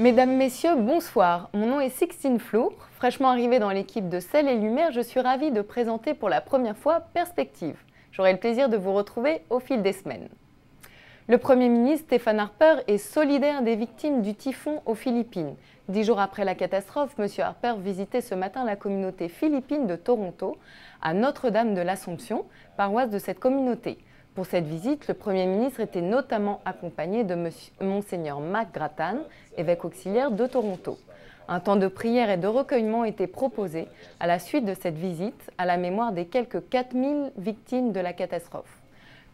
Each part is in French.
Mesdames, Messieurs, bonsoir. Mon nom est Sixtine Flour. Fraîchement arrivée dans l'équipe de Sel et Lumière, je suis ravie de présenter pour la première fois Perspective. J'aurai le plaisir de vous retrouver au fil des semaines. Le Premier ministre Stephen Harper est solidaire des victimes du typhon aux Philippines. 10 jours après la catastrophe, M. Harper visitait ce matin la communauté philippine de Toronto, à Notre-Dame de l'Assomption, paroisse de cette communauté. Pour cette visite, le Premier ministre était notamment accompagné de Monseigneur Mac Grattan, évêque auxiliaire de Toronto. Un temps de prière et de recueillement était proposé à la suite de cette visite à la mémoire des quelques 4000 victimes de la catastrophe.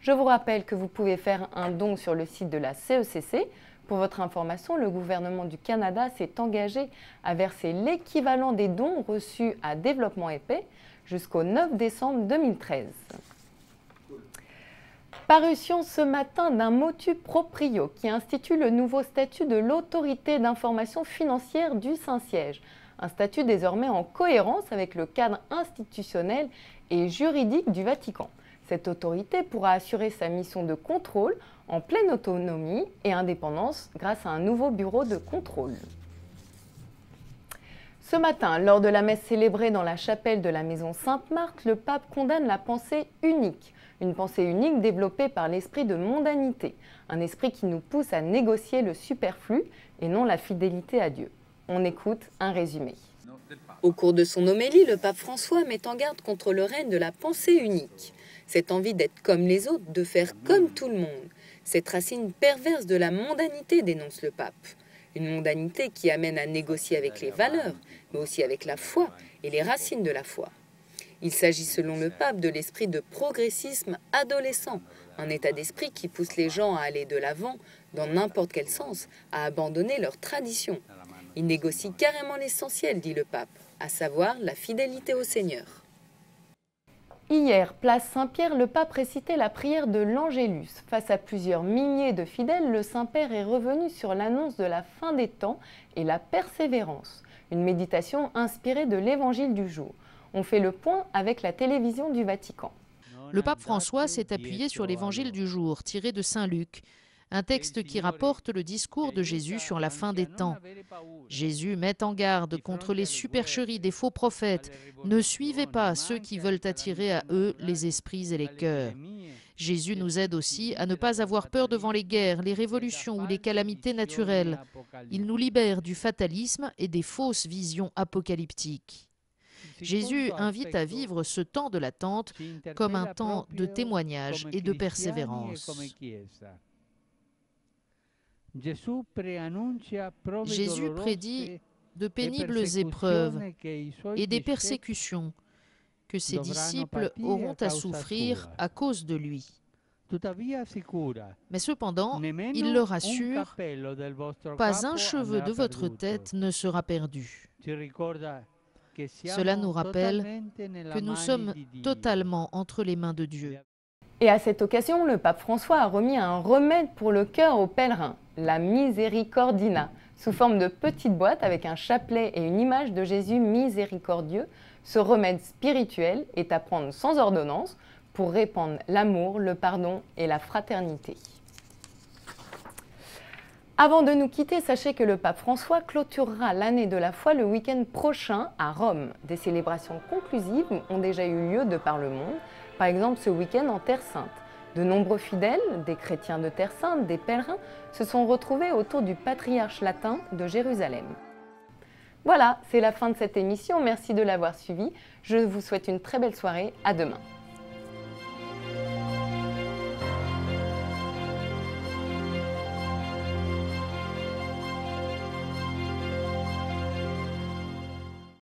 Je vous rappelle que vous pouvez faire un don sur le site de la CECC. Pour votre information, le gouvernement du Canada s'est engagé à verser l'équivalent des dons reçus à Développement Épais jusqu'au 9 décembre 2013. Parution ce matin d'un motu proprio qui institue le nouveau statut de l'autorité d'information financière du Saint-Siège. Un statut désormais en cohérence avec le cadre institutionnel et juridique du Vatican. Cette autorité pourra assurer sa mission de contrôle en pleine autonomie et indépendance grâce à un nouveau bureau de contrôle. Ce matin, lors de la messe célébrée dans la chapelle de la maison Sainte-Marthe, le pape condamne la pensée unique. Une pensée unique développée par l'esprit de mondanité, un esprit qui nous pousse à négocier le superflu et non la fidélité à Dieu. On écoute un résumé. Au cours de son homélie, le pape François met en garde contre le règne de la pensée unique. Cette envie d'être comme les autres, de faire comme tout le monde. Cette racine perverse de la mondanité, dénonce le pape. Une mondanité qui amène à négocier avec les valeurs, mais aussi avec la foi et les racines de la foi. Il s'agit selon le pape de l'esprit de progressisme adolescent, un état d'esprit qui pousse les gens à aller de l'avant dans n'importe quel sens, à abandonner leurs traditions. Il négocie carrément l'essentiel, dit le pape, à savoir la fidélité au Seigneur. Hier, place Saint-Pierre, le pape récitait la prière de l'Angélus. Face à plusieurs milliers de fidèles, le Saint-Père est revenu sur l'annonce de la fin des temps et la persévérance. Une méditation inspirée de l'Évangile du jour. On fait le point avec la télévision du Vatican. Le pape François s'est appuyé sur l'Évangile du jour, tiré de Saint Luc, un texte qui rapporte le discours de Jésus sur la fin des temps. Jésus met en garde contre les supercheries des faux prophètes. Ne suivez pas ceux qui veulent attirer à eux les esprits et les cœurs. Jésus nous aide aussi à ne pas avoir peur devant les guerres, les révolutions ou les calamités naturelles. Il nous libère du fatalisme et des fausses visions apocalyptiques. Jésus invite à vivre ce temps de l'attente comme un temps de témoignage et de persévérance. Jésus prédit de pénibles épreuves et des persécutions que ses disciples auront à souffrir à cause de lui. Mais cependant, il leur assure, pas un cheveu de votre tête ne sera perdu. Cela nous rappelle que nous sommes totalement entre les mains de Dieu. Et à cette occasion, le pape François a remis un remède pour le cœur aux pèlerins, la Misericordina, sous forme de petite boîte avec un chapelet et une image de Jésus miséricordieux. Ce remède spirituel est à prendre sans ordonnance pour répandre l'amour, le pardon et la fraternité. Avant de nous quitter, sachez que le pape François clôturera l'année de la foi le week-end prochain à Rome. Des célébrations conclusives ont déjà eu lieu de par le monde, par exemple ce week-end en Terre Sainte. De nombreux fidèles, des chrétiens de Terre Sainte, des pèlerins, se sont retrouvés autour du patriarche latin de Jérusalem. Voilà, c'est la fin de cette émission. Merci de l'avoir suivie. Je vous souhaite une très belle soirée. À demain.